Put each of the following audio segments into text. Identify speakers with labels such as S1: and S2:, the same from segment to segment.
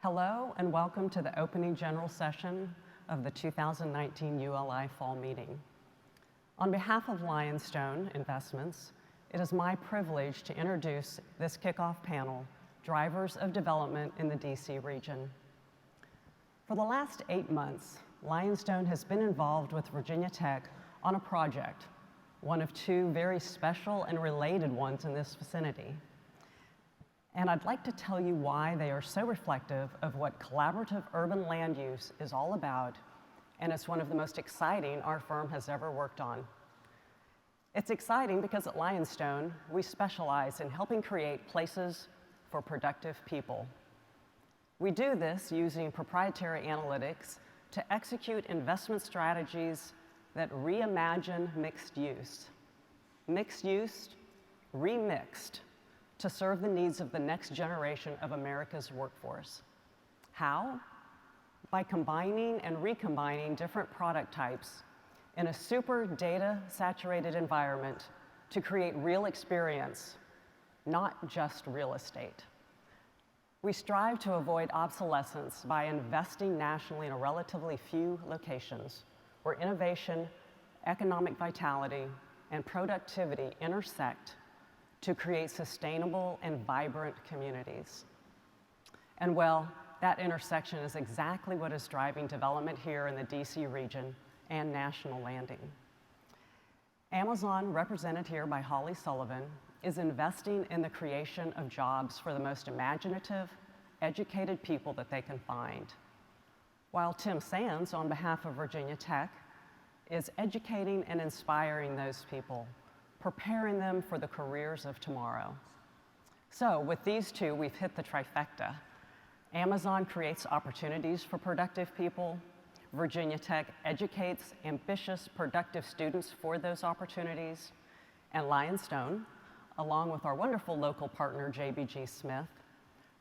S1: Hello and welcome to the opening general session of the 2019 ULI Fall Meeting. On behalf of Lionstone Investments, it is my privilege to introduce this kickoff panel, Drivers of Development in the DC region. For the last 8 months, Lionstone has been involved with Virginia Tech on a project, one of two very special and related ones in this vicinity. And I'd like to tell you why they are so reflective of what collaborative urban land use is all about, and it's one of the most exciting our firm has ever worked on. It's exciting because at Lionstone, we specialize in helping create places for productive people. We do this using proprietary analytics to execute investment strategies that reimagine mixed use. Mixed use, remixed, to serve the needs of the next generation of America's workforce. How? By combining and recombining different product types in a super data-saturated environment to create real experience, not just real estate. We strive to avoid obsolescence by investing nationally in a relatively few locations where innovation, economic vitality, and productivity intersect to create sustainable and vibrant communities. And well, that intersection is exactly what is driving development here in the DC region and National Landing. Amazon, represented here by Holly Sullivan, is investing in the creation of jobs for the most imaginative, educated people that they can find. While Tim Sands, on behalf of Virginia Tech, is educating and inspiring those people, preparing them for the careers of tomorrow. So with these two, we've hit the trifecta. Amazon creates opportunities for productive people. Virginia Tech educates ambitious, productive students for those opportunities. And Lionstone, along with our wonderful local partner, JBG Smith,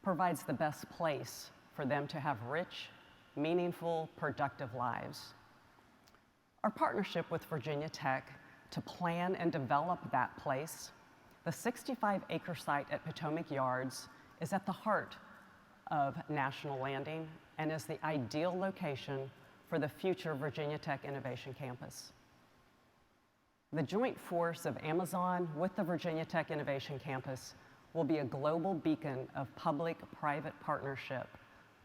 S1: provides the best place for them to have rich, meaningful, productive lives. Our partnership with Virginia Tech to plan and develop that place, the 65-acre site at Potomac Yards is at the heart of National Landing and is the ideal location for the future Virginia Tech Innovation Campus. The joint force of Amazon with the Virginia Tech Innovation Campus will be a global beacon of public-private partnership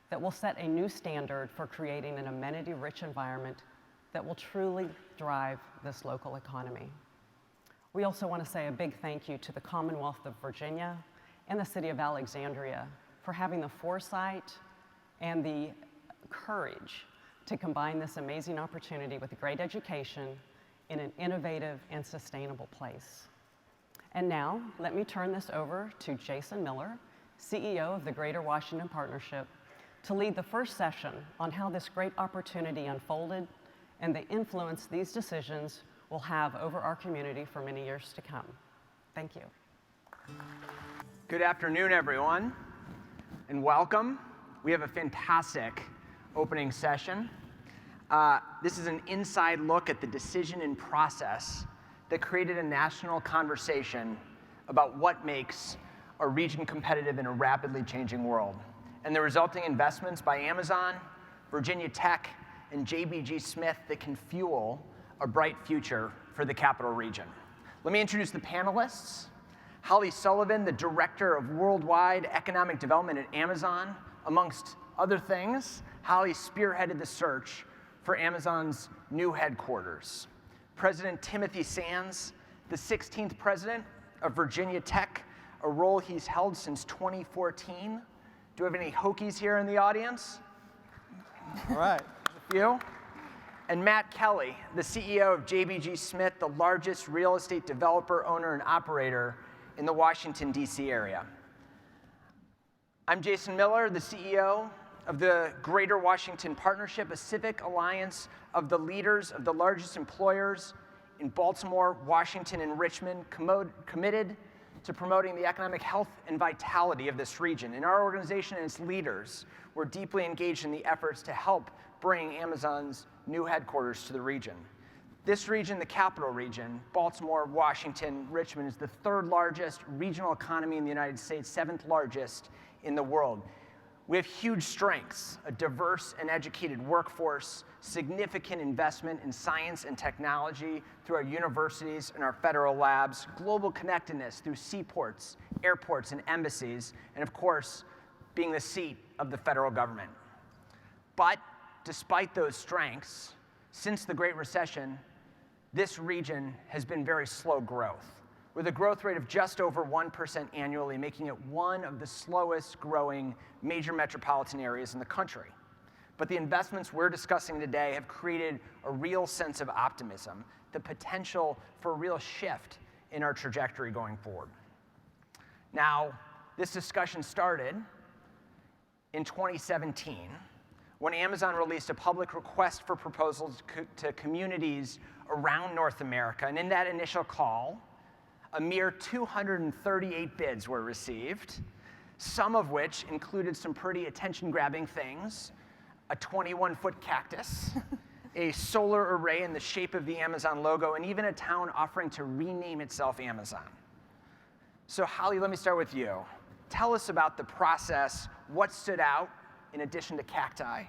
S1: that will set a new standard for creating an amenity-rich environment that will truly drive this local economy. We also want to say a big thank you to the Commonwealth of Virginia and the City of Alexandria for having the foresight and the courage to combine this amazing opportunity with great education in an innovative and sustainable place. And now, let me turn this over to Jason Miller, CEO of the Greater Washington Partnership, to lead the first session on how this great opportunity unfolded and the influence these decisions will have over our community for many years to come. Thank you.
S2: Good afternoon, everyone, and welcome. We have a fantastic opening session. This is an inside look at the decision and process that created a national conversation about what makes a region competitive in a rapidly changing world, and the resulting investments by Amazon, Virginia Tech, and JBG Smith that can fuel a bright future for the Capital Region. Let me introduce the panelists. Holly Sullivan, the Director of Worldwide Economic Development at Amazon. Amongst other things, Holly spearheaded the search for Amazon's new headquarters. President Timothy Sands, the 16th President of Virginia Tech, a role he's held since 2014. Do we have any Hokies here in the audience?
S3: All right.
S2: You. And Matt Kelly, the CEO of JBG Smith, the largest real estate developer, owner, and operator in the Washington, D.C. area. I'm Jason Miller, the CEO of the Greater Washington Partnership, a civic alliance of the leaders of the largest employers in Baltimore, Washington, and Richmond, committed to promoting the economic health and vitality of this region. And our organization and its leaders were deeply engaged in the efforts to help bring Amazon's new headquarters to the region. This region, the Capital Region, Baltimore, Washington, Richmond, is the third largest regional economy in the United States, seventh largest in the world. We have huge strengths, a diverse and educated workforce, significant investment in science and technology through our universities and our federal labs, global connectedness through seaports, airports, and embassies, and of course, being the seat of the federal government. But despite those strengths, since the Great Recession, this region has been very slow growth, with a growth rate of just over 1% annually, making it one of the slowest growing major metropolitan areas in the country. But the investments we're discussing today have created a real sense of optimism, the potential for a real shift in our trajectory going forward. Now, this discussion started in 2017 when Amazon released a public request for proposals to communities around North America. And in that initial call, a mere 238 bids were received, some of which included some pretty attention-grabbing things: a 21-foot cactus, a solar array in the shape of the Amazon logo, and even a town offering to rename itself Amazon. So Holly, let me start with you. Tell us about the process, what stood out in addition to cacti,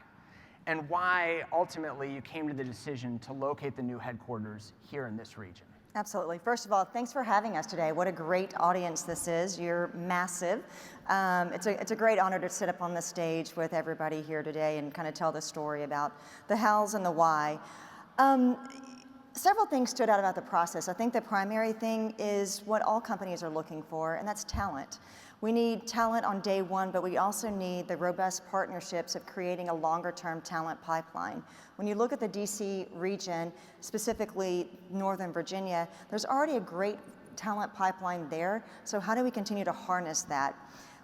S2: and why ultimately you came to the decision to locate the new headquarters here in this region.
S4: Absolutely. First of all, thanks for having us today. What a great audience this is. You're massive. It's a great honor to sit up on the stage with everybody here today and kind of tell the story about the hows and the why. Several things stood out about the process. I think the primary thing is what all companies are looking for, and that's talent. We need talent on day one, but we also need the robust partnerships of creating a longer-term talent pipeline. When you look at the DC region, specifically Northern Virginia, there's already a great talent pipeline there, so how do we continue to harness that?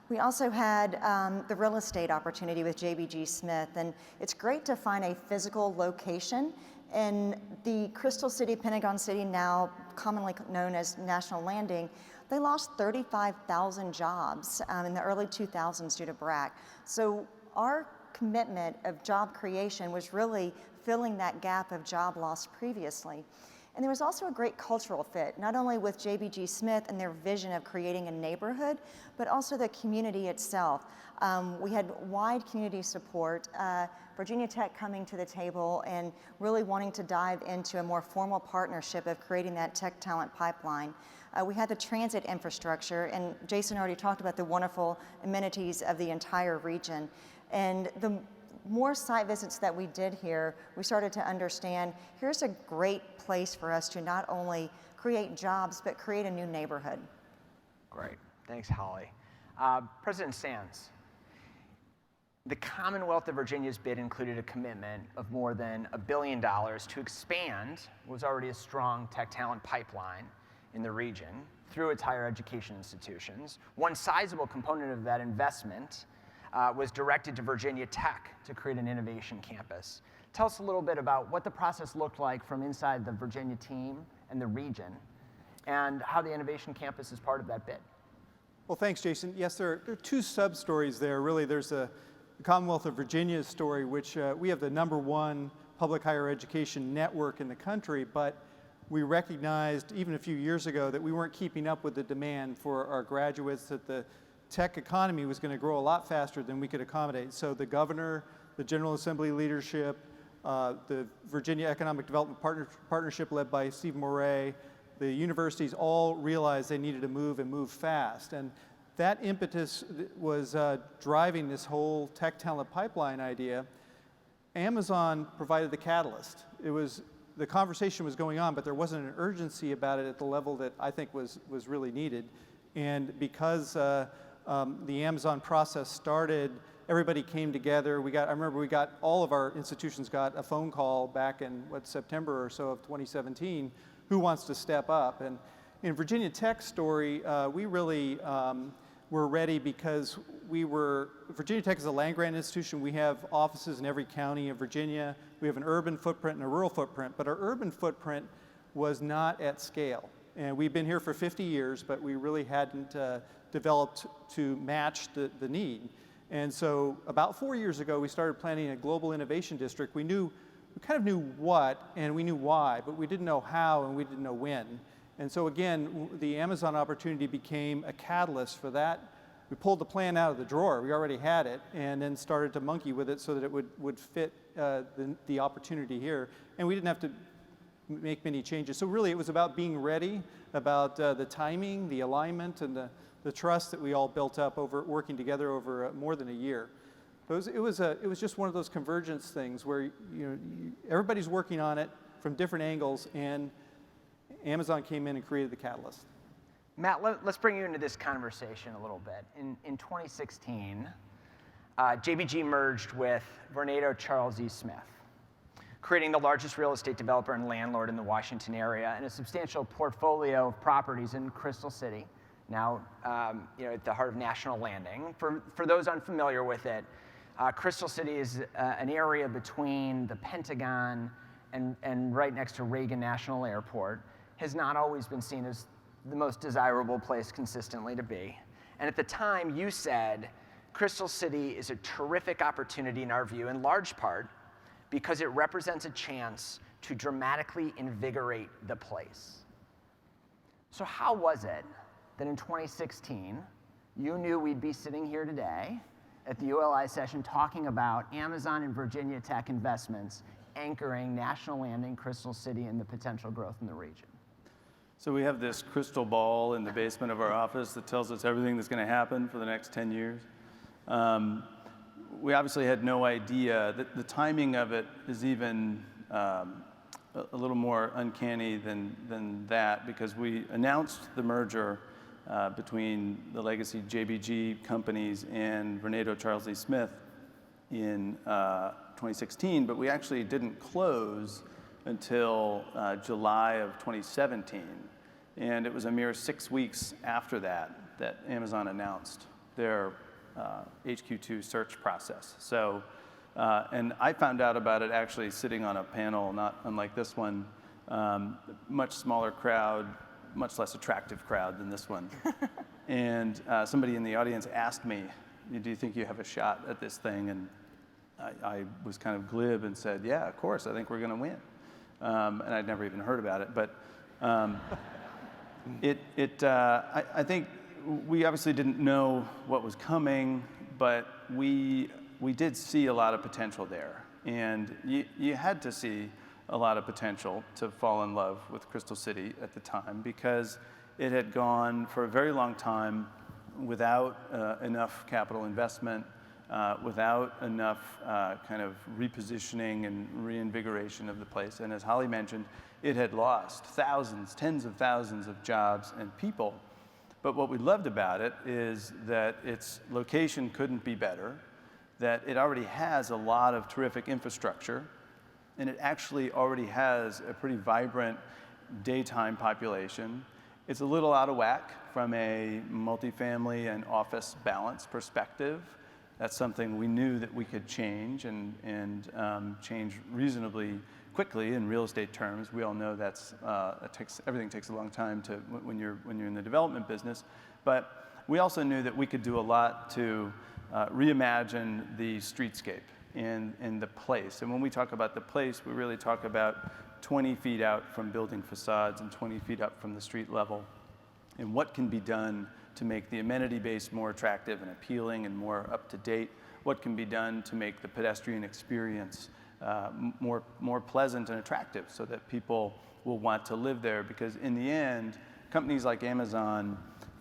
S4: We also had the real estate opportunity with JBG Smith, and it's great to find a physical location in the Crystal City, Pentagon City, now commonly known as National Landing. They lost 35,000 jobs in the early 2000s due to BRAC. So our commitment of job creation was really filling that gap of job loss previously. And there was also a great cultural fit, not only with JBG Smith and their vision of creating a neighborhood, but also the community itself. We had wide community support, Virginia Tech coming to the table and really wanting to dive into a more formal partnership of creating that tech talent pipeline. We had the transit infrastructure, and Jason already talked about the wonderful amenities of the entire region. And the more site visits that we did here, we started to understand here's a great place for us to not only create jobs, but create a new neighborhood.
S2: Great. Thanks, Holly. President Sands, the Commonwealth of Virginia's bid included a commitment of more than $1 billion to expand what was already a strong tech talent pipeline in the region through its higher education institutions. One sizable component of that investment was directed to Virginia Tech to create an innovation campus. Tell us a little bit about what the process looked like from inside the Virginia team and the region, and how the innovation campus is part of that bid.
S3: Well, thanks, Jason. Yes, there are two sub-stories there. Really, there's the Commonwealth of Virginia's story, which we have the #1 public higher education network in the country, but we recognized even a few years ago that we weren't keeping up with the demand for our graduates, that the tech economy was going to grow a lot faster than we could accommodate. So the governor, the General Assembly leadership, the Virginia Economic Development Partnership led by Steve Moret, the universities all realized they needed to move and move fast. And that impetus was driving this whole tech talent pipeline idea. Amazon provided the catalyst. The conversation was going on, but there wasn't an urgency about it at the level that I think was really needed. And because the Amazon process started, everybody came together. I remember all of our institutions got a phone call back in September or so of 2017, who wants to step up? And in Virginia Tech's story, we really were ready because Virginia Tech is a land-grant institution. We have offices in every county of Virginia. We have an urban footprint and a rural footprint, but our urban footprint was not at scale. And we've been here for 50 years, but we really hadn't developed to match the need. And so about 4 years ago, we started planning a global innovation district. We kind of knew what and we knew why, but we didn't know how and we didn't know when. And so again, the Amazon opportunity became a catalyst for that we pulled the plan out of the drawer. We already had it, and then started to monkey with it so that it would fit the opportunity here. And we didn't have to make many changes. So really, it was about being ready, about the timing, the alignment, and the trust that we all built up over working together over more than a year. It was just one of those convergence things where everybody's working on it from different angles, and Amazon came in and created the catalyst.
S2: Matt, let's bring you into this conversation a little bit. In 2016, JBG merged with Vornado Charles E. Smith, creating the largest real estate developer and landlord in the Washington area and a substantial portfolio of properties in Crystal City, now at the heart of National Landing. For those unfamiliar with it, Crystal City is an area between the Pentagon and right next to Reagan National Airport. Has not always been seen as the most desirable place consistently to be. And at the time, you said Crystal City is a terrific opportunity in our view, in large part because it represents a chance to dramatically invigorate the place. So how was it that in 2016, you knew we'd be sitting here today at the ULI session talking about Amazon and Virginia Tech investments anchoring National Landing, Crystal City, and the potential growth in the region?
S5: So we have this crystal ball in the basement of our office that tells us everything that's going to happen for the next 10 years. We obviously had no idea that the timing of it is even a little more uncanny than that, because we announced the merger between the legacy JBG companies and Vornado Charles E. Smith in 2016, but we actually didn't close until July of 2017. And it was a mere 6 weeks after that Amazon announced their HQ2 search process. So, and I found out about it actually sitting on a panel, not unlike this one, much smaller crowd, much less attractive crowd than this one. And somebody in the audience asked me, do you think you have a shot at this thing? And I was kind of glib and said, yeah, of course, I think we're going to win. And I'd never even heard about it. But I think we obviously didn't know what was coming, but we did see a lot of potential there. And you had to see a lot of potential to fall in love with Crystal City at the time, because it had gone for a very long time without enough capital investment, without enough kind of repositioning and reinvigoration of the place. And as Holly mentioned, it had lost thousands, tens of thousands of jobs and people. But what we loved about it is that its location couldn't be better, that it already has a lot of terrific infrastructure, and it actually already has a pretty vibrant daytime population. It's a little out of whack from a multifamily and office balance perspective. That's something we knew that we could change and change reasonably quickly in real estate terms. We all know everything takes a long time when you're in the development business. But we also knew that we could do a lot to reimagine the streetscape in the place. And when we talk about the place, we really talk about 20 feet out from building facades and 20 feet up from the street level, and what can be done to make the amenity base more attractive and appealing and more up to date, what can be done to make the pedestrian experience more pleasant and attractive so that people will want to live there. Because in the end, companies like Amazon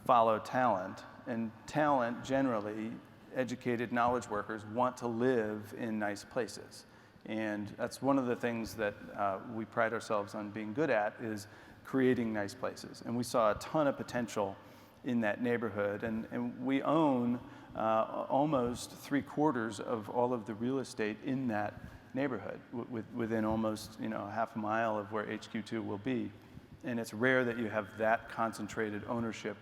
S5: follow talent, and talent generally, educated knowledge workers, want to live in nice places. And that's one of the things that we pride ourselves on being good at, is creating nice places. And we saw a ton of potential in that neighborhood. And we own almost 3/4 of all of the real estate in that neighborhood, within almost half a mile of where HQ2 will be. And it's rare that you have that concentrated ownership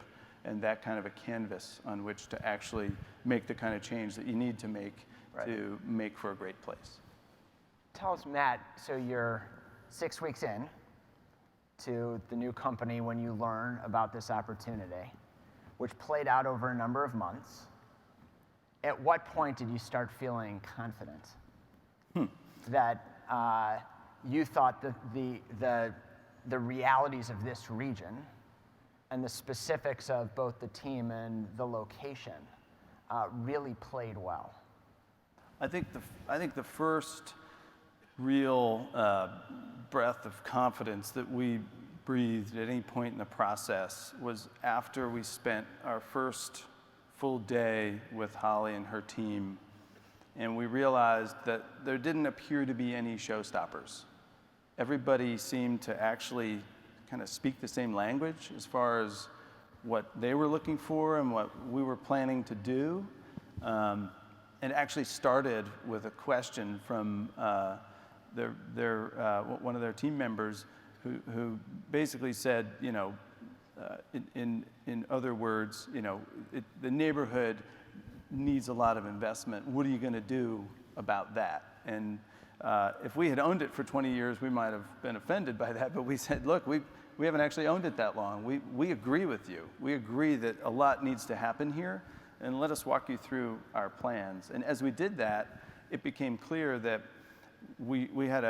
S5: and that kind of a canvas on which to actually make the kind of change that you need to make to make for a great place.
S2: Tell us, Matt, so you're 6 weeks in to the new company when you learn about this opportunity, which played out over a number of months. At what point did you start feeling confident that you thought that the realities of this region and the specifics of both the team and the location really played well?
S5: I think the first real breath of confidence that we breathed at any point in the process was after we spent our first full day with Holly and her team, and we realized that there didn't appear to be any showstoppers. Everybody seemed to actually kind of speak the same language as far as what they were looking for and what we were planning to do. It actually started with a question from one of their team members who basically said, in other words, the neighborhood needs a lot of investment. What are you going to do about that? And if we had owned it for 20 years, we might have been offended by that. But we said, look, we haven't actually owned it that long. We agree with you. We agree that a lot needs to happen here. And let us walk you through our plans. And as we did that, it became clear that we had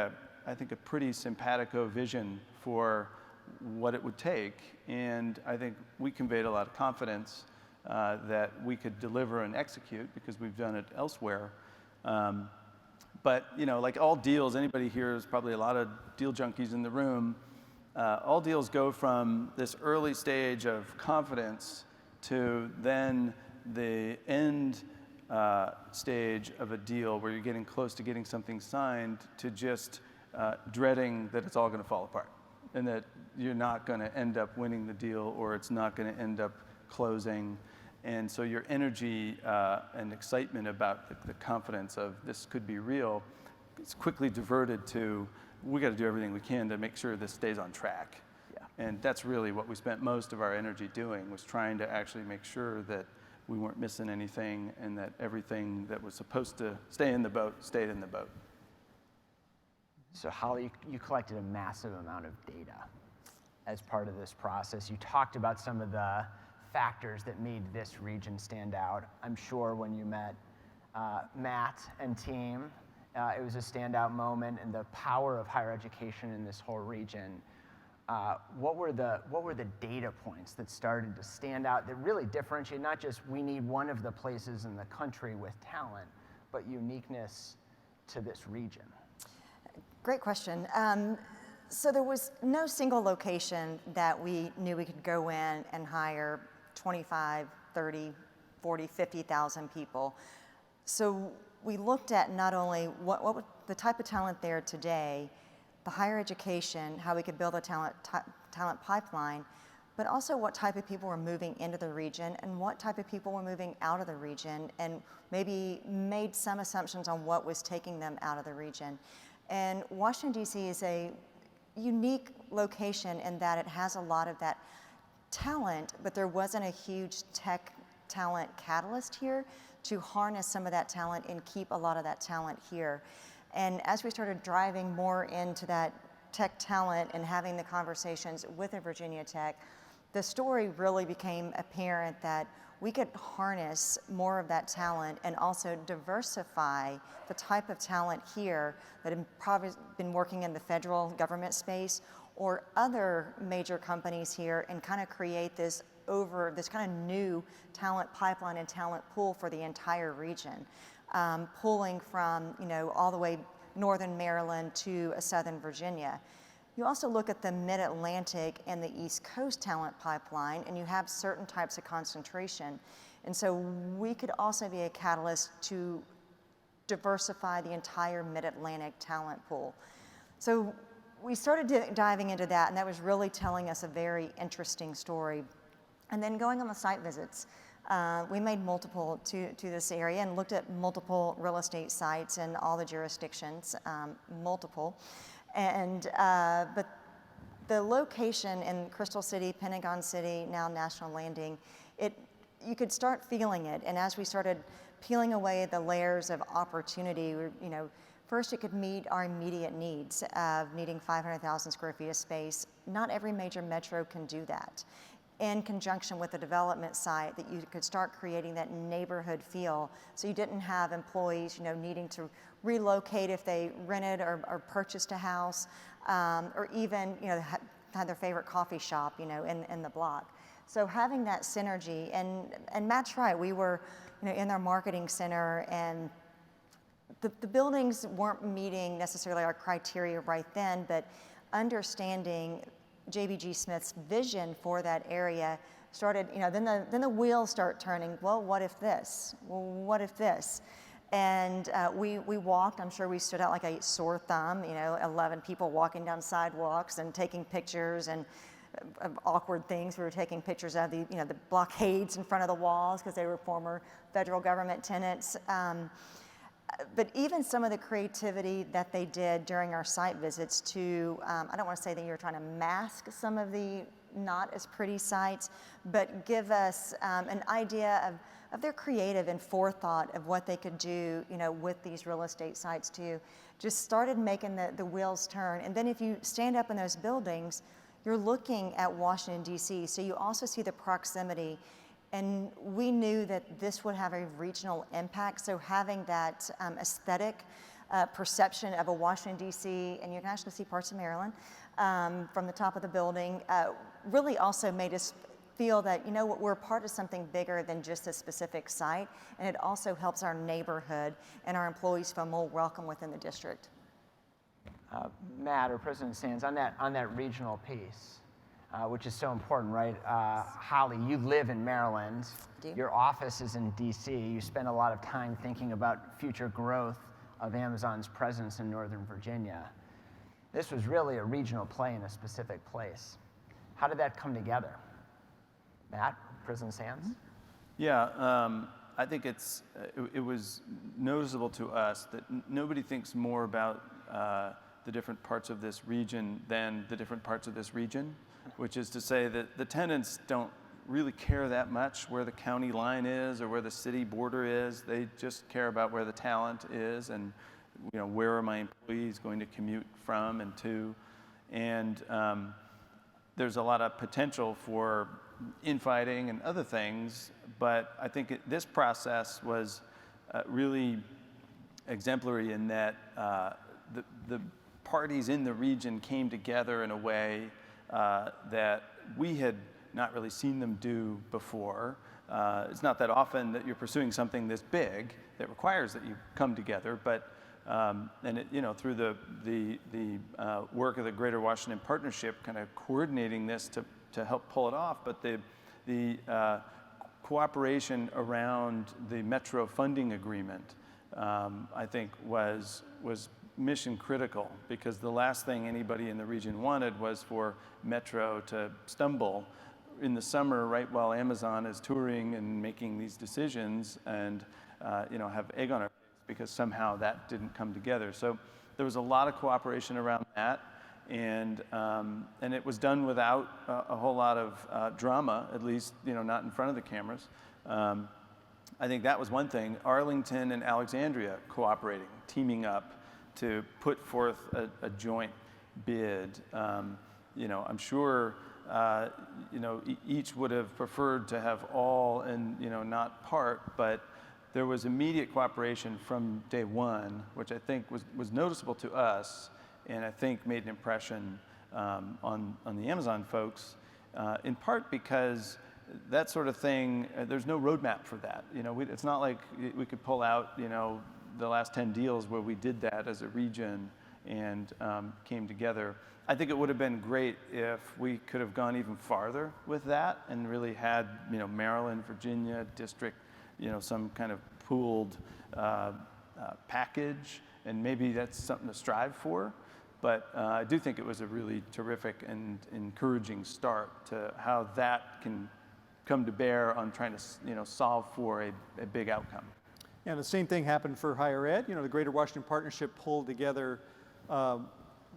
S5: I think a pretty simpatico vision for what it would take. And I think we conveyed a lot of confidence that we could deliver and execute because we've done it elsewhere. But like all deals, anybody here is probably a lot of deal junkies in the room. All deals go from this early stage of confidence to then the end stage of a deal where you're getting close to getting something signed to just dreading that it's all going to fall apart and that you're not going to end up winning the deal or it's not going to end up closing. And so your energy and excitement about the confidence of this could be real is quickly diverted to, we got to do everything we can to make sure this stays on track. Yeah. And that's really what we spent most of our energy doing, was trying to actually make sure that we weren't missing anything and that everything that was supposed to stay in the boat stayed in the boat.
S2: So Holly, you collected a massive amount of data as part of this process. You talked about some of the factors that made this region stand out. I'm sure when you met Matt and team, it was a standout moment, and the power of higher education in this whole region. What were the data points that started to stand out that really differentiate not just we need one of the places in the country with talent, but uniqueness to this region?
S4: Great question. So there was no single location that we knew we could go in and hire 25, 30, 40, 50,000 people. So we looked at not only what the type of talent there today, the higher education, how we could build a talent pipeline, but also what type of people were moving into the region and what type of people were moving out of the region, and maybe made some assumptions on what was taking them out of the region. And Washington, D.C. is a unique location in that it has a lot of that talent, but there wasn't a huge tech talent catalyst here to harness some of that talent and keep a lot of that talent here. And as we started driving more into that tech talent and having the conversations with the Virginia Tech, the story really became apparent that we could harness more of that talent and also diversify the type of talent here that have probably been working in the federal government space or other major companies here, and kind of create this kind of new talent pipeline and talent pool for the entire region, pulling from all the way northern Maryland to southern Virginia. You also look at the Mid-Atlantic and the East Coast talent pipeline, and you have certain types of concentration. And so we could also be a catalyst to diversify the entire Mid-Atlantic talent pool. So we started diving into that, and that was really telling us a very interesting story. And then going on the site visits, we made multiple to this area and looked at multiple real estate sites in all the jurisdictions, multiple. And but the location in Crystal City, Pentagon City, now National Landing, you could start feeling it. And as we started peeling away the layers of opportunity, first it could meet our immediate needs of needing 500,000 square feet of space. Not every major metro can do that. In conjunction with the development site, that you could start creating that neighborhood feel, so you didn't have employees, needing to relocate if they rented or purchased a house, or even, had their favorite coffee shop, in the block. So having that synergy, and Matt's right, we were, in our marketing center, and the buildings weren't meeting necessarily our criteria right then, but understanding JBG Smith's vision for that area started, then the wheels start turning. Well, what if this? Well, what if this? And we walked, I'm sure we stood out like a sore thumb, 11 people walking down sidewalks and taking pictures and awkward things. We were taking pictures of the blockades in front of the walls because they were former federal government tenants. But even some of the creativity that they did during our site visits to, I don't want to say that you were trying to mask some of the not as pretty sites, but give us an idea of their creative and forethought of what they could do, with these real estate sites too. Just started making the wheels turn. And then if you stand up in those buildings, you're looking at Washington, D.C., so you also see the proximity. And we knew that this would have a regional impact, so having that aesthetic perception of a Washington, D.C., and you can actually see parts of Maryland from the top of the building, really also made us feel that, we're part of something bigger than just a specific site, and it also helps our neighborhood and our employees feel more welcome within the district.
S2: Matt or President Sands, on that regional piece, which is so important, right? Holly, you live in Maryland. Your office is in D.C. You spend a lot of time thinking about future growth of Amazon's presence in Northern Virginia. This was really a regional play in a specific place. How did that come together? Matt, President Sands?
S5: Yeah, I think it was noticeable to us that nobody thinks more about the different parts of this region than the different parts of this region, which is to say that the tenants don't really care that much where the county line is or where the city border is. They just care about where the talent is and where are my employees going to commute from and to. And there's a lot of potential for infighting and other things, but I think this process was really exemplary in that the parties in the region came together in a way that we had not really seen them do before. It's not that often that you're pursuing something this big that requires that you come together, but through the work of the Greater Washington Partnership, kind of coordinating this to help pull it off, but the cooperation around the Metro funding agreement, I think was mission critical, because the last thing anybody in the region wanted was for Metro to stumble in the summer right while Amazon is touring and making these decisions and have egg on our face because somehow that didn't come together. So there was a lot of cooperation around that, and it was done without a whole lot of drama, at least not in front of the cameras. I think that was one thing. Arlington and Alexandria cooperating, teaming up to put forth a joint bid. I'm sure each would have preferred to have all and not part, but there was immediate cooperation from day one, which I think was noticeable to us, and I think made an impression on the Amazon folks, in part because that sort of thing, there's no roadmap for that. It's not like we could pull out the last 10 deals where we did that as a region and came together. I think it would have been great if we could have gone even farther with that and really had Maryland, Virginia, district, some kind of pooled package, and maybe that's something to strive for. But I do think it was a really terrific and encouraging start to how that can come to bear on trying to solve for a big outcome.
S3: And the same thing happened for higher ed. The Greater Washington Partnership pulled together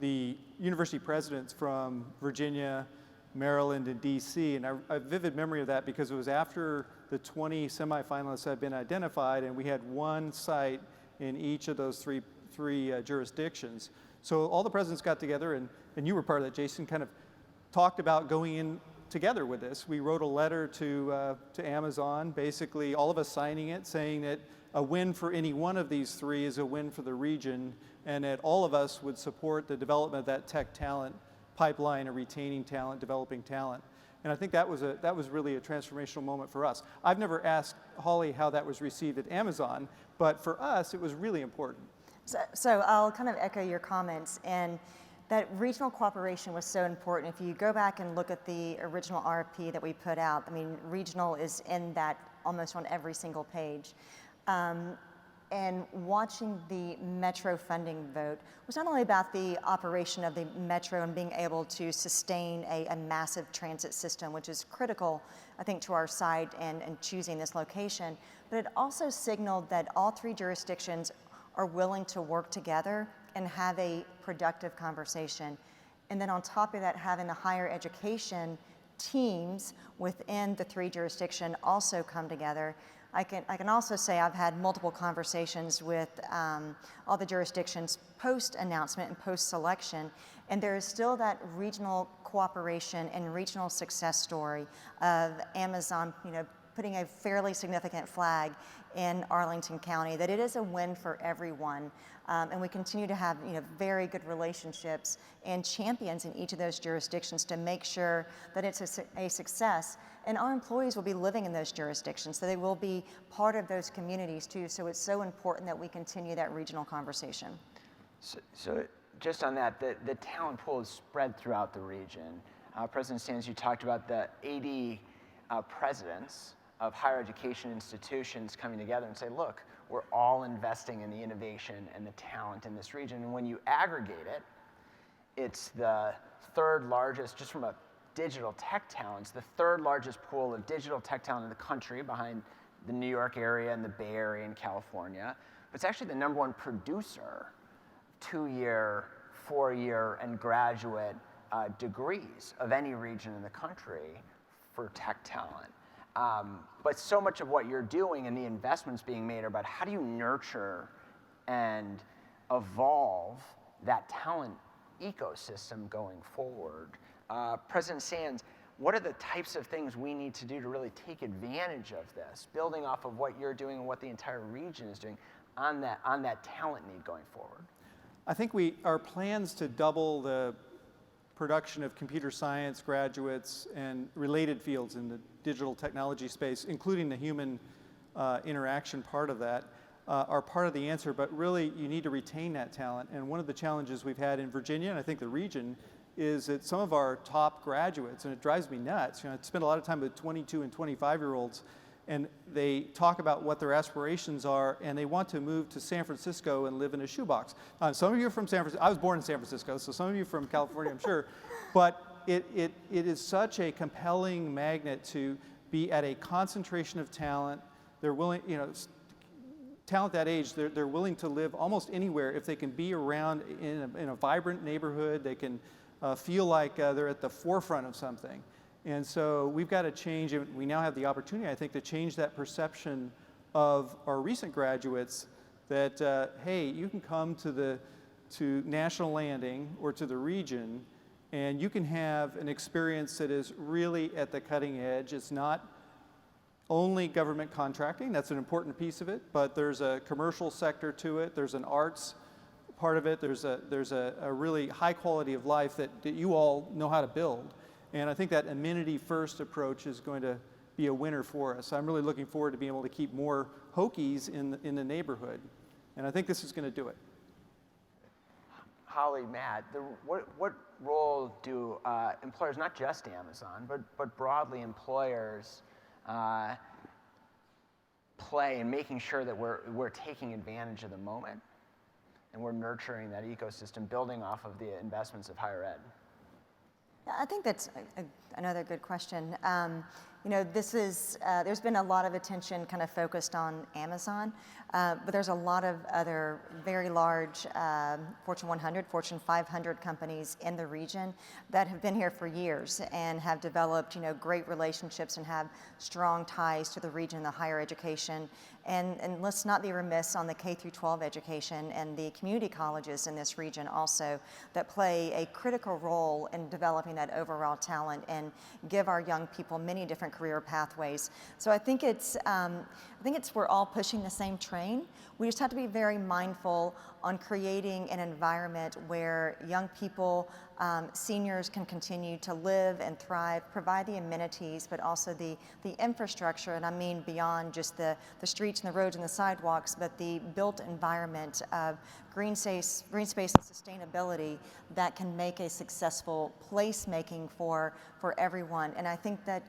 S3: the university presidents from Virginia, Maryland, and D.C. And I have a vivid memory of that because it was after the 20 semifinalists had been identified, and we had one site in each of those three jurisdictions. So all the presidents got together, and you were part of that, Jason, kind of talked about going in together with this. We wrote a letter to Amazon, basically all of us signing it, saying that a win for any one of these three is a win for the region, and that all of us would support the development of that tech talent pipeline of retaining talent, developing talent. And I think that was really a transformational moment for us. I've never asked Holly how that was received at Amazon, but for us, it was really important.
S4: So I'll kind of echo your comments, and that regional cooperation was so important. If you go back and look at the original RFP that we put out, I mean, regional is in that almost on every single page. And watching the Metro funding vote was not only about the operation of the Metro and being able to sustain a massive transit system, which is critical, I think, to our site and choosing this location, but it also signaled that all three jurisdictions are willing to work together and have a productive conversation. And then on top of that, having the higher education teams within the three jurisdictions also come together. I can also say I've had multiple conversations with all the jurisdictions post-announcement and post-selection, and there is still that regional cooperation and regional success story of Amazon, putting a fairly significant flag in Arlington County, that it is a win for everyone. And we continue to have very good relationships and champions in each of those jurisdictions to make sure that it's a success. And our employees will be living in those jurisdictions, so they will be part of those communities too. So it's so important that we continue that regional conversation.
S2: So just on that, the talent pool is spread throughout the region. President Sands, you talked about the 80 presidents of higher education institutions coming together and say, look, we're all investing in the innovation and the talent in this region. And when you aggregate it, it's the third largest, just from a digital tech talents, the third largest pool of digital tech talent in the country, behind the New York area and the Bay Area and California. But it's actually the #1 producer, 2-year, 4-year, and graduate degrees of any region in the country for tech talent. But so much of what you're doing and the investments being made are about how do you nurture and evolve that talent ecosystem going forward. President Sands, what are the types of things we need to do to really take advantage of this, building off of what you're doing and what the entire region is doing on that talent need going forward?
S3: I think our plans to double the production of computer science graduates and related fields in the digital technology space, including the human interaction part of that, are part of the answer, but really you need to retain that talent. And one of the challenges we've had in Virginia, and I think the region, is that some of our top graduates, and it drives me nuts, I spend a lot of time with 22 and 25-year-olds, and they talk about what their aspirations are, and they want to move to San Francisco and live in a shoebox. Some of you are from San Francisco. I was born in San Francisco, so some of you are from California, I'm sure. But it is such a compelling magnet to be at a concentration of talent. They're willing, talent that age, they're willing to live almost anywhere if they can be around in a vibrant neighborhood. They can feel like they're at the forefront of something. And so we've got to change, and we now have the opportunity, I think, to change that perception of our recent graduates that, hey, you can come to National Landing or to the region, and you can have an experience that is really at the cutting edge. It's not only government contracting, that's an important piece of it, but there's a commercial sector to it, there's an arts part of it, there's a really high quality of life that you all know how to build. And I think that amenity-first approach is going to be a winner for us. I'm really looking forward to being able to keep more Hokies in the neighborhood. And I think this is going to do it.
S2: Holly, Matt, what role do employers, not just Amazon, but broadly employers, play in making sure that we're taking advantage of the moment and we're nurturing that ecosystem, building off of the investments of higher ed?
S4: I think that's another good question. There's been a lot of attention kind of focused on Amazon, but there's a lot of other very large Fortune 100, Fortune 500 companies in the region that have been here for years and have developed, great relationships and have strong ties to the region, the higher education. And let's not be remiss on the K through 12 education and the community colleges in this region also that play a critical role in developing that overall talent and give our young people many different career pathways. So I think it's we're all pushing the same train. We just have to be very mindful on creating an environment where young people seniors can continue to live and thrive, provide the amenities, but also the infrastructure, and I mean beyond just the streets and the roads and the sidewalks, but the built environment of green space and sustainability that can make a successful placemaking for everyone. And I think that,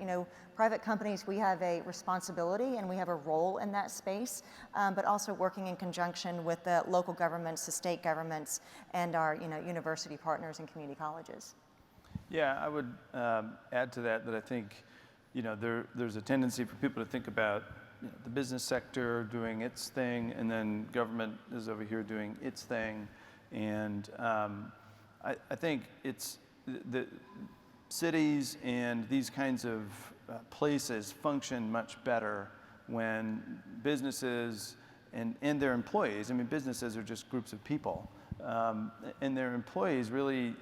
S4: private companies, we have a responsibility and we have a role in that space, but also working in conjunction with the local governments, the state governments, and our university partners and community colleges.
S5: Yeah, I would add to that I think there's a tendency for people to think about the business sector doing its thing, and then government is over here doing its thing. And I think it's the cities and these kinds of places function much better when businesses and their employees, businesses are just groups of people, and their employees really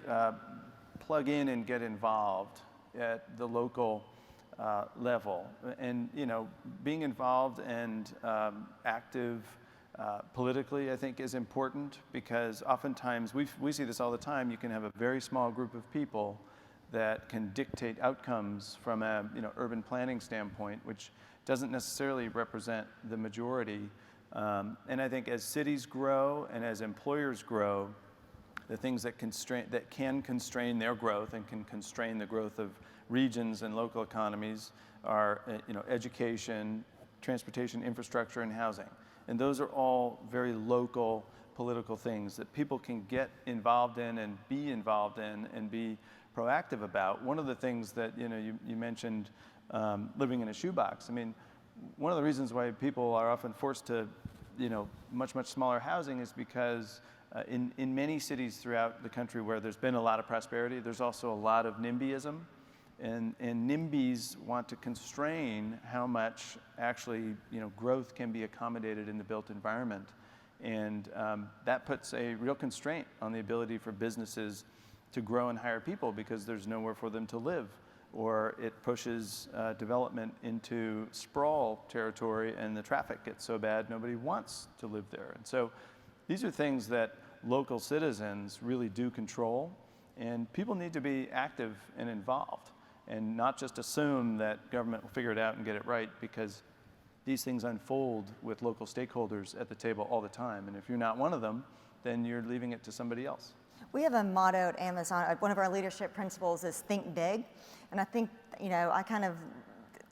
S5: plug in and get involved at the local level. And being involved and active politically, I think, is important, because oftentimes we see this all the time. You can have a very small group of people that can dictate outcomes from a urban planning standpoint, which doesn't necessarily represent the majority. And I think as cities grow and as employers grow, the things that can constrain their growth and can constrain the growth of regions and local economies are education, transportation, infrastructure, and housing. And those are all very local political things that people can get involved in and be proactive about. One of the things that you mentioned, living in a shoebox. One of the reasons why people are often forced to much smaller housing is because in many cities throughout the country where there's been a lot of prosperity, there's also a lot of NIMBYism, and NIMBYs want to constrain how much actually growth can be accommodated in the built environment, and that puts a real constraint on the ability for businesses to grow and hire people, because there's nowhere for them to live, or it pushes development into sprawl territory, and the traffic gets so bad nobody wants to live there. And so these are things that local citizens really do control, and people need to be active and involved, and not just assume that government will figure it out and get it right, because these things unfold with local stakeholders at the table all the time. And if you're not one of them, then you're leaving it to somebody else.
S4: We have a motto at Amazon. One of our leadership principles is think big. And I think,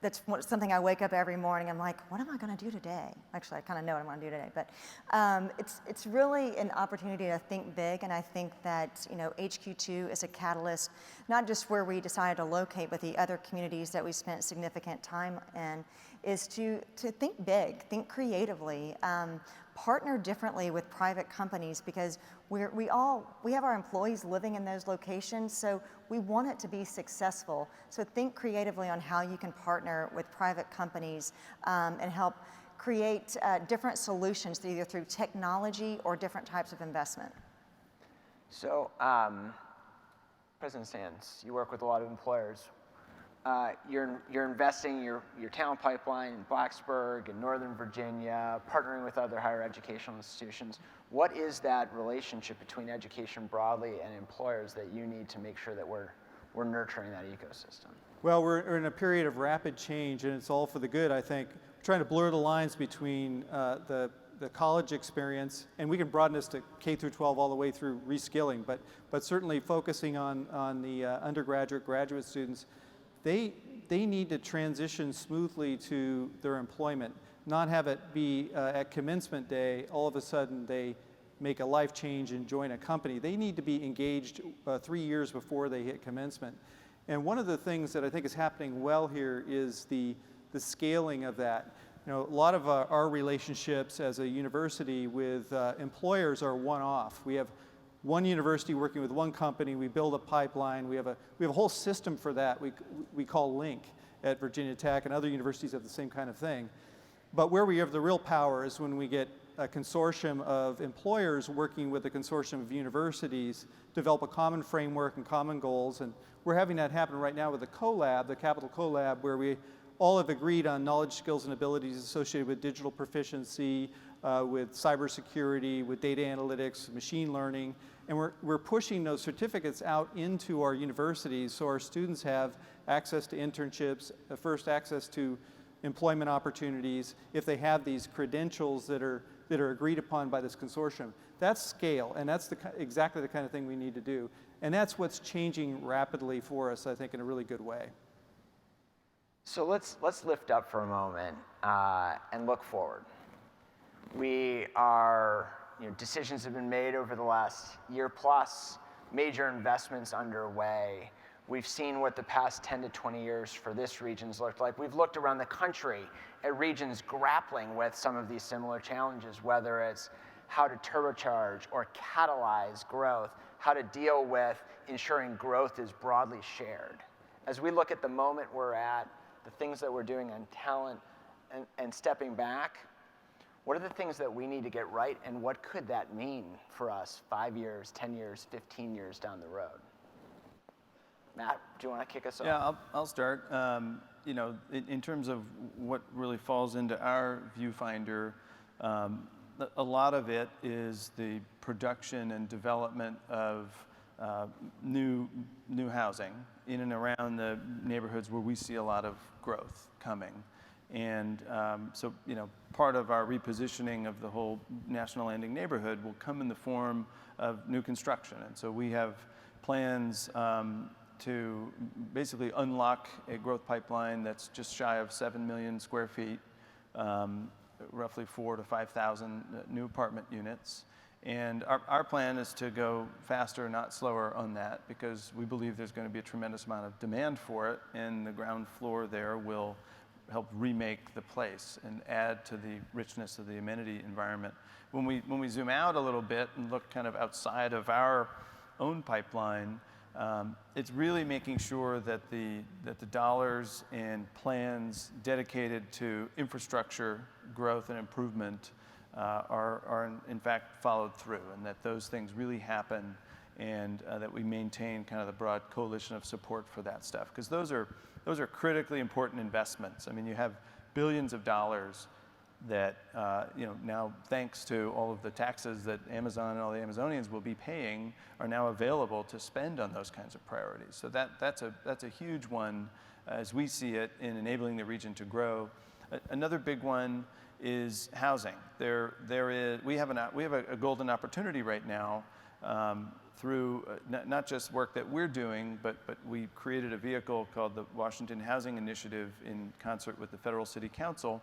S4: that's something I wake up every morning. I'm like, what am I going to do today? Actually, I kind of know what I'm going to do today. But it's really an opportunity to think big. And I think that, HQ2 is a catalyst, not just where we decided to locate, but the other communities that we spent significant time in, is to think big, think creatively, partner differently with private companies, because we have our employees living in those locations, so we want it to be successful. So think creatively on how you can partner with private companies and help create different solutions, either through technology or different types of investment.
S2: So, President Sands, you work with a lot of employers. You're investing your talent pipeline in Blacksburg and Northern Virginia, partnering with other higher educational institutions. What is that relationship between education broadly and employers that you need to make sure that we're nurturing that ecosystem?
S3: Well, we're in a period of rapid change, and it's all for the good, I think. We're trying to blur the lines between the college experience, and we can broaden this to K through 12 all the way through reskilling, but certainly focusing on the undergraduate, graduate students. They need to transition smoothly to their employment, not have it be at commencement day, all of a sudden they make a life change and join a company. They need to be engaged 3 years before they hit commencement. And one of the things that I think is happening well here is the scaling of that. A lot of our relationships as a university with employers are one-off. We have one university working with one company, we build a pipeline, we have a whole system for that we call Link at Virginia Tech, and other universities have the same kind of thing. But where we have the real power is when we get a consortium of employers working with a consortium of universities, develop a common framework and common goals, and we're having that happen right now with the CoLab, the Capital CoLab, where we all have agreed on knowledge, skills, and abilities associated with digital proficiency, with cybersecurity, with data analytics, machine learning, and we're pushing those certificates out into our universities so our students have access to internships, first access to employment opportunities if they have these credentials that are agreed upon by this consortium. That's scale, and that's exactly the kind of thing we need to do. And that's what's changing rapidly for us, I think, in a really good way.
S2: So let's lift up for a moment and look forward. Decisions have been made over the last year plus, major investments underway. We've seen what the past 10 to 20 years for this region's looked like. We've looked around the country at regions grappling with some of these similar challenges, whether it's how to turbocharge or catalyze growth, how to deal with ensuring growth is broadly shared. As we look at the moment we're at, the things that we're doing on talent and stepping back, what are the things that we need to get right, and what could that mean for us 5 years, 10 years, 15 years down the road? Matt, do you want to kick us off?
S5: Yeah, I'll start. In terms of what really falls into our viewfinder, a lot of it is the production and development of new housing in and around the neighborhoods where we see a lot of growth coming. And so part of our repositioning of the whole National Landing neighborhood will come in the form of new construction. And so we have plans to basically unlock a growth pipeline that's just shy of 7 million square feet, roughly 4,000 to 5,000 new apartment units. And our plan is to go faster, not slower on that, because we believe there's going to be a tremendous amount of demand for it, and the ground floor there will help remake the place and add to the richness of the amenity environment. When we zoom out a little bit and look kind of outside of our own pipeline, it's really making sure that the dollars and plans dedicated to infrastructure growth and improvement are in fact followed through, and that those things really happen, and that we maintain kind of the broad coalition of support for that stuff, because those are critically important investments. I mean, you have billions of dollars that now, thanks to all of the taxes that Amazon and all the Amazonians will be paying, are now available to spend on those kinds of priorities. So that's a huge one as we see it in enabling the region to grow. Another big one is housing. We have a golden opportunity right now through not just work that we're doing, but we created a vehicle called the Washington Housing Initiative in concert with the Federal City Council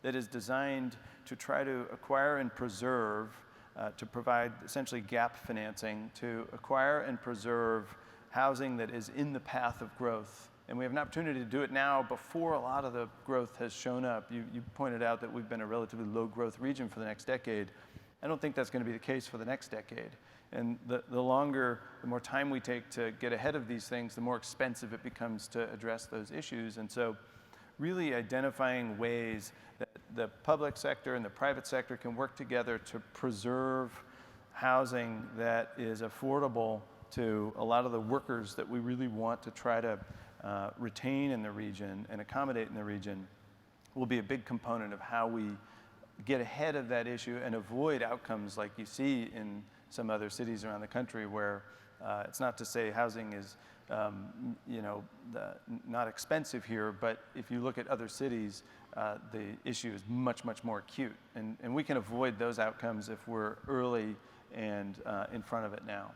S5: that is designed to try to acquire and preserve, to provide essentially gap financing to acquire and preserve housing that is in the path of growth. And we have an opportunity to do it now before a lot of the growth has shown up. You pointed out that we've been a relatively low growth region for the next decade. I don't think that's going to be the case for the next decade. And the more time we take to get ahead of these things, the more expensive it becomes to address those issues. And so really identifying ways that the public sector and the private sector can work together to preserve housing that is affordable to a lot of the workers that we really want to try to retain in the region and accommodate in the region will be a big component of how we get ahead of that issue and avoid outcomes like you see in some other cities around the country, where it's not to say housing is not expensive here, but if you look at other cities, the issue is much, much more acute. And we can avoid those outcomes if we're early and in front of it now.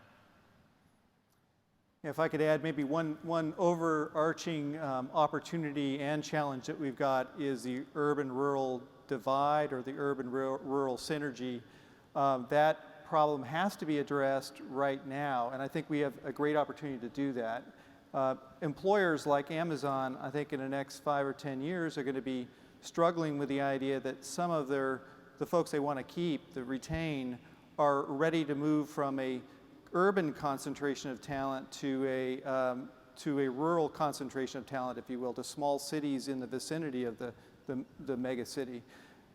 S3: If I could add maybe one overarching opportunity and challenge that we've got is the urban-rural divide, or the urban-rural synergy. That problem has to be addressed right now, and I think we have a great opportunity to do that. Employers like Amazon, I think in the next 5 or 10 years, are going to be struggling with the idea that some of the folks they want to keep, to retain, are ready to move from a urban concentration of talent to a rural concentration of talent, if you will, to small cities in the vicinity of the mega city.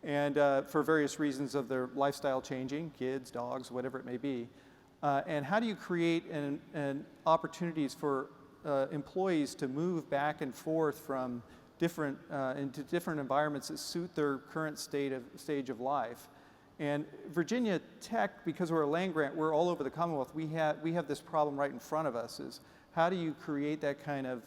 S3: And for various reasons of their lifestyle changing, kids, dogs, whatever it may be. And how do you create opportunities for employees to move back and forth from into different environments that suit their current stage of life. And Virginia Tech, because we're a land grant, we're all over the Commonwealth. We have this problem right in front of us: is how do you create that kind of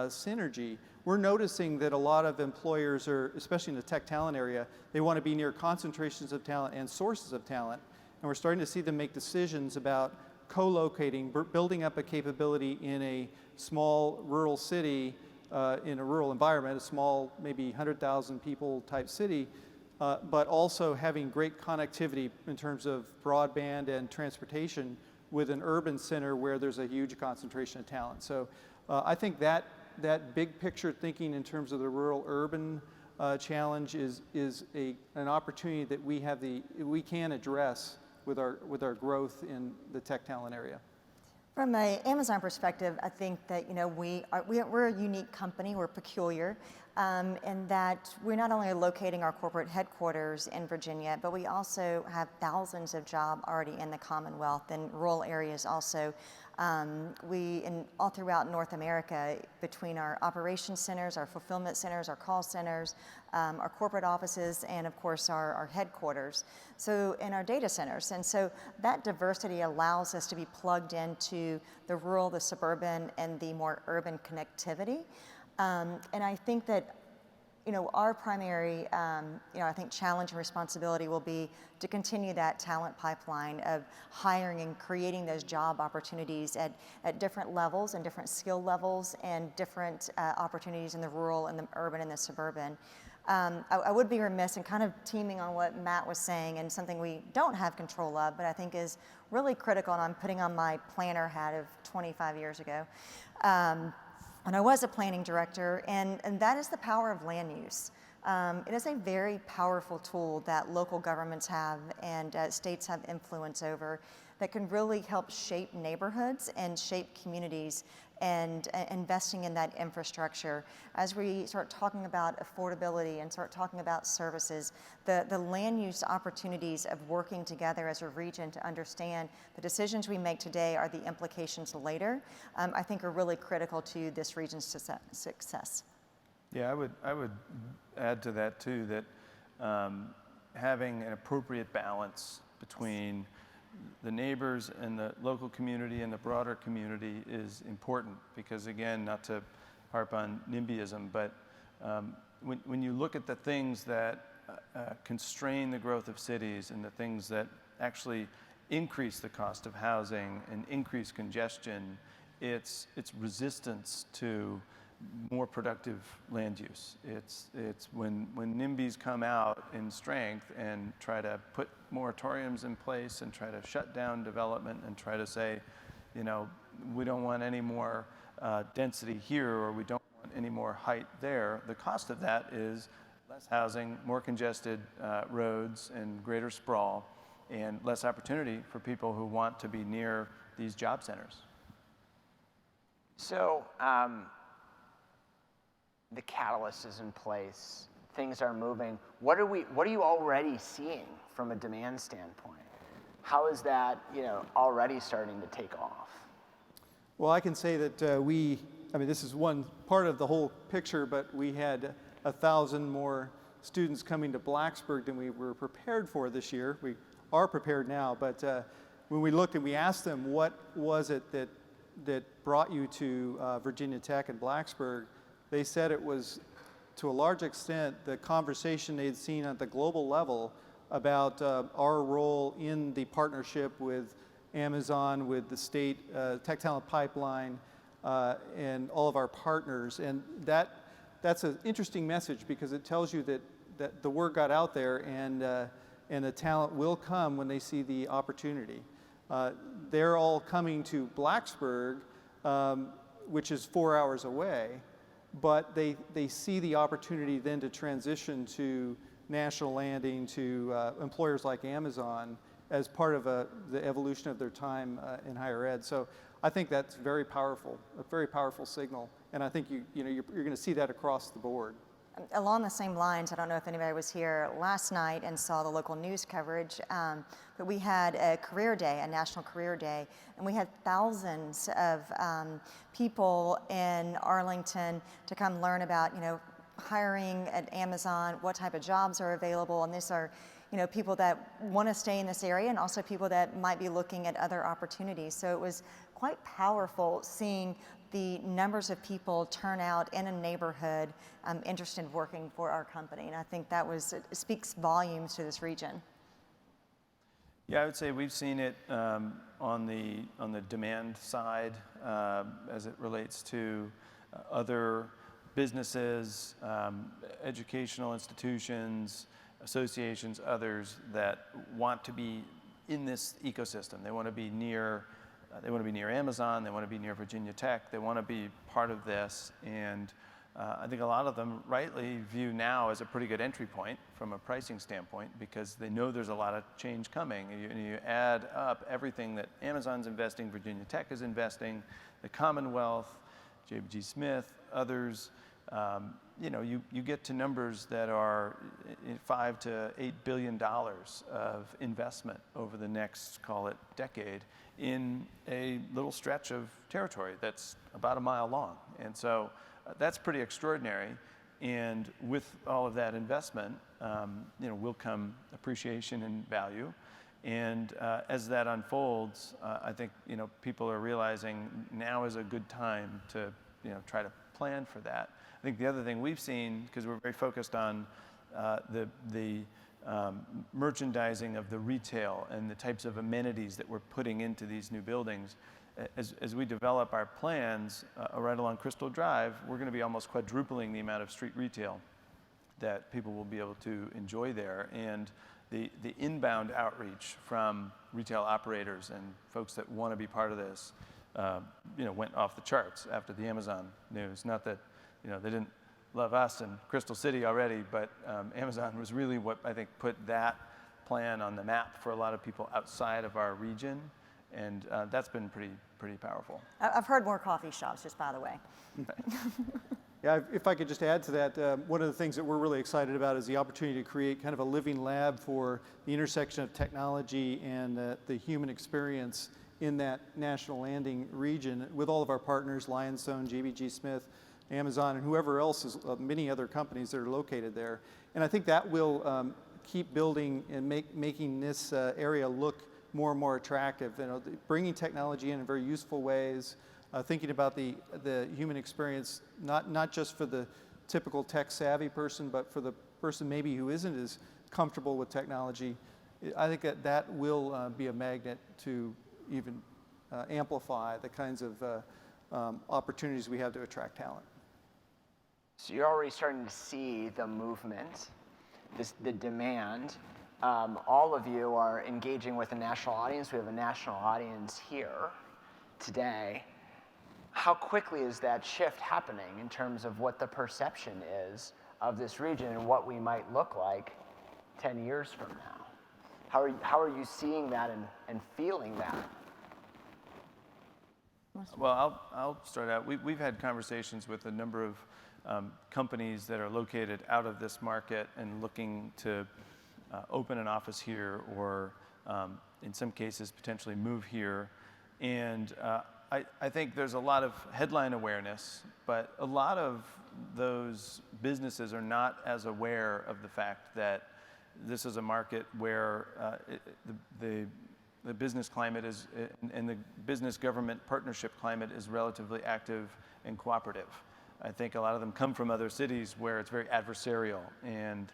S3: synergy? We're noticing that a lot of employers are, especially in the tech talent area, they want to be near concentrations of talent and sources of talent. And we're starting to see them make decisions about co-locating, building up a capability in a small rural city, in a rural environment, a small, maybe 100,000 people type city, but also having great connectivity in terms of broadband and transportation with an urban center where there's a huge concentration of talent. So I think that big picture thinking in terms of the rural-urban challenge is an opportunity that we can address with our growth in the tech talent area.
S4: From an Amazon perspective, I think that we're a unique company. We're peculiar in that we're not only locating our corporate headquarters in Virginia, but we also have thousands of jobs already in the Commonwealth and rural areas also. All throughout North America, between our operations centers, our fulfillment centers, our call centers, our corporate offices, and of course our headquarters, and our data centers. And so that diversity allows us to be plugged into the rural, the suburban, and the more urban connectivity. And I think that our primary, I think challenge and responsibility will be to continue that talent pipeline of hiring and creating those job opportunities at different levels and different skill levels and different opportunities in the rural and the urban and the suburban. I would be remiss in kind of teaming on what Matt was saying, and something we don't have control of, but I think is really critical, and I'm putting on my planner hat of 25 years ago. And I was a planning director, and that is the power of land use. It is a very powerful tool that local governments have and states have influence over that can really help shape neighborhoods and shape communities, and investing in that infrastructure. As we start talking about affordability and start talking about services, the land use opportunities of working together as a region to understand the decisions we make today are the implications later, I think are really critical to this region's success.
S5: Yeah, I would add to that too, that having an appropriate balance between the neighbors and the local community and the broader community is important, because again, not to harp on NIMBYism, but when you look at the things that constrain the growth of cities and the things that actually increase the cost of housing and increase congestion, it's resistance to more productive land use. It's when NIMBYs come out in strength and try to put moratoriums in place and try to shut down development and try to say, we don't want any more density here, or we don't want any more height there. The cost of that is less housing, more congested roads and greater sprawl, and less opportunity for people who want to be near these job centers.
S2: So, the catalyst is in place, things are moving. What are you already seeing from a demand standpoint? How is that, already starting to take off?
S3: Well, I can say that this is one part of the whole picture, but we had 1,000 more students coming to Blacksburg than we were prepared for this year. We are prepared now, but when we looked and we asked them, what was it that brought you to Virginia Tech and Blacksburg, they said it was, to a large extent, the conversation they'd seen at the global level about our role in the partnership with Amazon, with the state tech talent pipeline, and all of our partners. And that's an interesting message, because it tells you that the word got out there, and the talent will come when they see the opportunity. They're all coming to Blacksburg, which is 4 hours away, but they see the opportunity then to transition to National Landing, to employers like Amazon, as part of the evolution of their time in higher ed. So I think that's very powerful, a very powerful signal, and I think you're going to see that across the board.
S4: Along the same lines, I don't know if anybody was here last night and saw the local news coverage, but we had a career day, a national career day, and we had thousands of people in Arlington to come learn about, hiring at Amazon, what type of jobs are available, and these are, people that want to stay in this area and also people that might be looking at other opportunities. So it was quite powerful seeing the numbers of people turn out in a neighborhood interested in working for our company. And I think it speaks volumes to this region.
S5: Yeah, I would say we've seen it on the demand side as it relates to other businesses, educational institutions, associations, others that want to be in this ecosystem. They want to be near. They want to be near Amazon. They want to be near Virginia Tech. They want to be part of this, and I think a lot of them rightly view now as a pretty good entry point from a pricing standpoint because they know there's a lot of change coming. You add up everything that Amazon's investing, Virginia Tech is investing, the Commonwealth, JBG Smith, others. You get to numbers that are $5 to $8 billion of investment over the next, call it, decade in a little stretch of territory that's about a mile long. And so that's pretty extraordinary. And with all of that investment, will come appreciation and value. And as that unfolds, I think people are realizing now is a good time to try to plan for that. I think the other thing we've seen, because we're very focused on the merchandising of the retail and the types of amenities that we're putting into these new buildings, as we develop our plans right along Crystal Drive, we're going to be almost quadrupling the amount of street retail that people will be able to enjoy there. And the inbound outreach from retail operators and folks that want to be part of this, went off the charts after the Amazon news. Not that they didn't love us and Crystal City already, but Amazon was really what I think put that plan on the map for a lot of people outside of our region, and that's been pretty powerful.
S4: I've heard more coffee shops, just by the way.
S3: Yeah, if I could just add to that, one of the things that we're really excited about is the opportunity to create kind of a living lab for the intersection of technology and the human experience in that National Landing region with all of our partners, Lionstone, JBG Smith, Amazon, and whoever else is, many other companies that are located there. And I think that will keep building and making this area look more and more attractive. Bringing technology in very useful ways, thinking about the human experience, not just for the typical tech-savvy person, but for the person maybe who isn't as comfortable with technology. I think that will be a magnet to even amplify the kinds of opportunities we have to attract talent.
S2: So you're already starting to see the movement, the demand. All of you are engaging with a national audience. We have a national audience here today. How quickly is that shift happening in terms of what the perception is of this region and what we might look like 10 years from now? How are you seeing that and feeling that?
S5: Well, I'll start out. We've had conversations with a number of companies that are located out of this market and looking to open an office here or in some cases potentially move here. And I think there's a lot of headline awareness, but a lot of those businesses are not as aware of the fact that this is a market where the business climate is, and the business government partnership climate is relatively active and cooperative. I think a lot of them come from other cities where it's very adversarial, and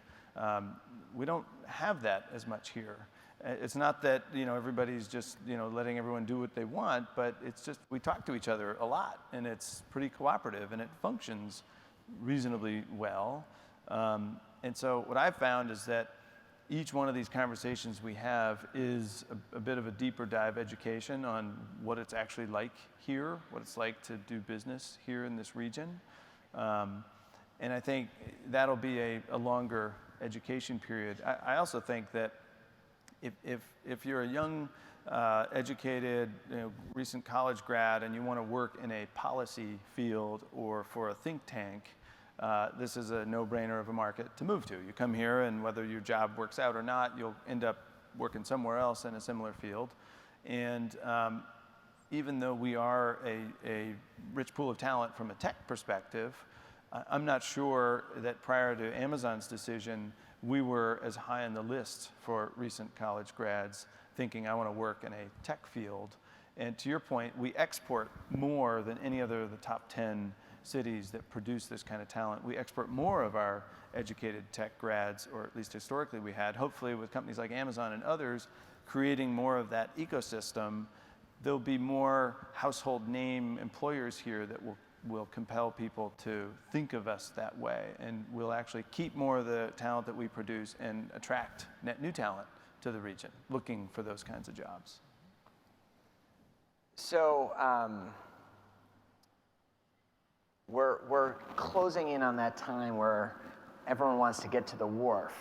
S5: we don't have that as much here. It's not that everybody's just letting everyone do what they want, but it's just we talk to each other a lot, and it's pretty cooperative, and it functions reasonably well. And so what I've found is that each one of these conversations we have is a bit of a deeper dive education on what it's actually like here, what it's like to do business here in this region. And I think that'll be a longer education period. I also think that if you're a young, educated, recent college grad and you want to work in a policy field or for a think tank, this is a no-brainer of a market to move to. You come here, and whether your job works out or not, you'll end up working somewhere else in a similar field. And even though we are a rich pool of talent from a tech perspective, I'm not sure that prior to Amazon's decision, we were as high on the list for recent college grads thinking I want to work in a tech field. And to your point, we export more than any other of the top 10 cities that produce this kind of talent. We export more of our educated tech grads, or at least historically we had. Hopefully with companies like Amazon and others creating more of that ecosystem, there'll be more household name employers here that will compel people to think of us that way, and we'll actually keep more of the talent that we produce and attract net new talent to the region looking for those kinds of jobs.
S2: So we're closing in on that time where everyone wants to get to the wharf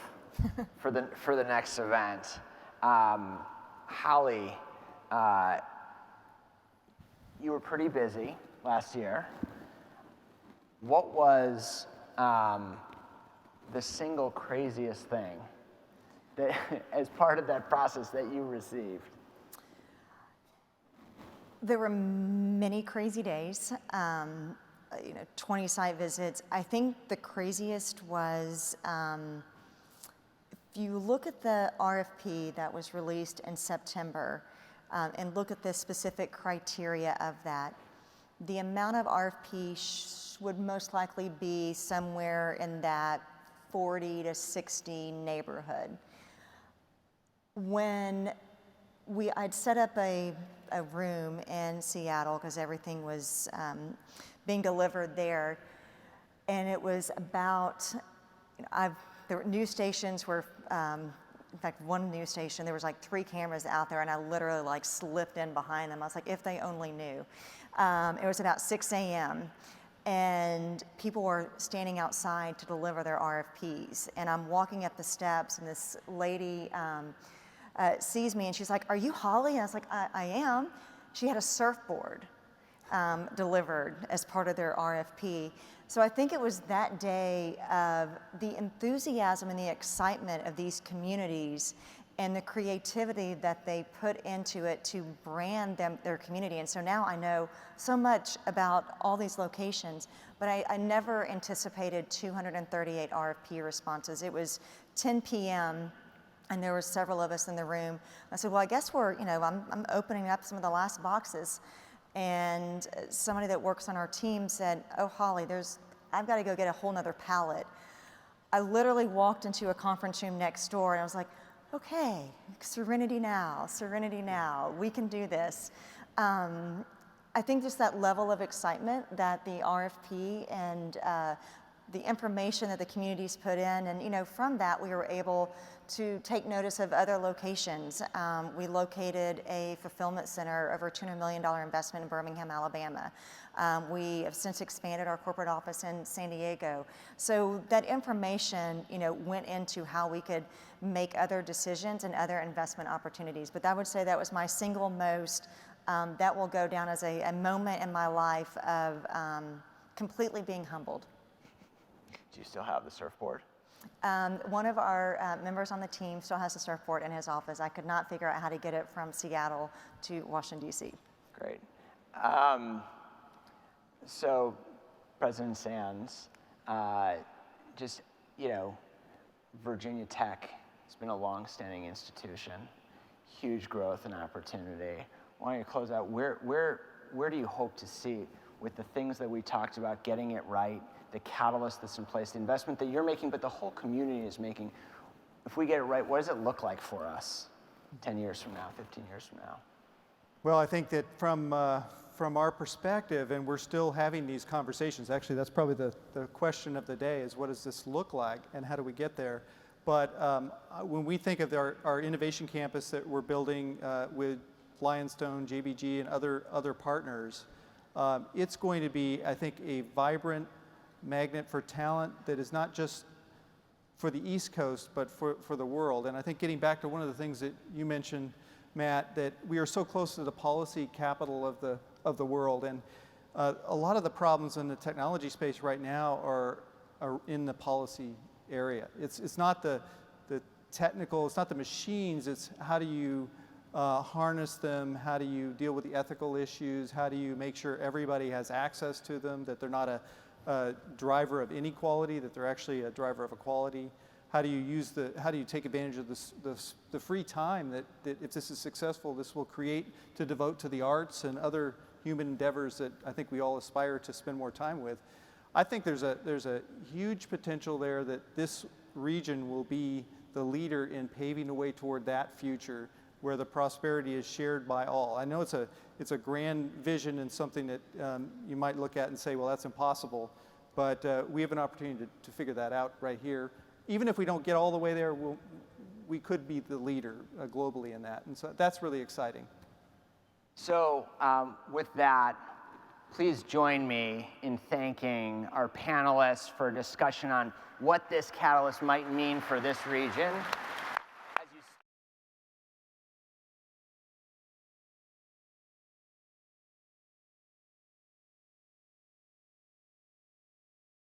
S2: for the next event. Holly, you were pretty busy last year. What was the single craziest thing that, as part of that process, that you received?
S4: There were many crazy days, 20 site visits. I think the craziest was, if you look at the RFP that was released in September and look at the specific criteria of that, the amount of RFP would most likely be somewhere in that 40 to 60 neighborhood. When I'd set up a room in Seattle because everything was being delivered there, and it was about, there were news stations were, in fact, one news station, there was like 3 cameras out there, and I literally like slipped in behind them. I was like, if they only knew. It was about 6 a.m. and people were standing outside to deliver their RFPs, and I'm walking up the steps, and this lady sees me, and she's like, "Are you Holly?" And I was like, I am. She had a surfboard delivered as part of their RFP. So I think it was that day of the enthusiasm and the excitement of these communities and the creativity that they put into it to brand their community. And so now I know so much about all these locations, but I never anticipated 238 RFP responses. It was 10 p.m. and there were several of us in the room. I said, well, I guess I'm opening up some of the last boxes. And somebody that works on our team said, oh, Holly, I've got to go get a whole nother pallet. I literally walked into a conference room next door, and I was like, okay, serenity now, we can do this. I think just that level of excitement that the RFP and the information that the communities put in, and from that we were able to take notice of other locations. We located a fulfillment center, over $200 million investment in Birmingham, Alabama. We have since expanded our corporate office in San Diego. So that information, went into how we could make other decisions and other investment opportunities. But I would say that was my single most, that will go down as a moment in my life of completely being humbled.
S2: Do you still have the surfboard?
S4: One of our members on the team still has a surfboard in his office. I could not figure out how to get it from Seattle to Washington, D.C.
S2: Great. So, President Sands, Virginia Tech has been a long-standing institution, huge growth and opportunity. Why don't you close out? Where do you hope to see, with the things that we talked about, getting it right, the catalyst that's in place, the investment that you're making, but the whole community is making? If we get it right, what does it look like for us 10 years from now, 15 years from now?
S3: Well, I think that from our perspective, and we're still having these conversations, actually that's probably the question of the day, is what does this look like and how do we get there? But when we think of our innovation campus that we're building with Lionstone, JBG, and other partners, it's going to be, I think, a vibrant magnet for talent that is not just for the East Coast, but for the world. And I think getting back to one of the things that you mentioned, Matt, that we are so close to the policy capital of the world. And a lot of the problems in the technology space right now are in the policy area. It's not the technical, it's not the machines, it's how do you harness them, how do you deal with the ethical issues, how do you make sure everybody has access to them, that they're not a a driver of inequality, that they're actually a driver of equality? How do you take advantage of the free time that if this is successful, this will create to devote to the arts and other human endeavors that I think we all aspire to spend more time with? I think there's a huge potential there that this region will be the leader in paving the way toward that future where the prosperity is shared by all. I know it's a grand vision and something that you might look at and say, well, that's impossible, but we have an opportunity to figure that out right here. Even if we don't get all the way there, we could be the leader globally in that, and so that's really exciting.
S2: So with that, please join me in thanking our panelists for a discussion on what this catalyst might mean for this region.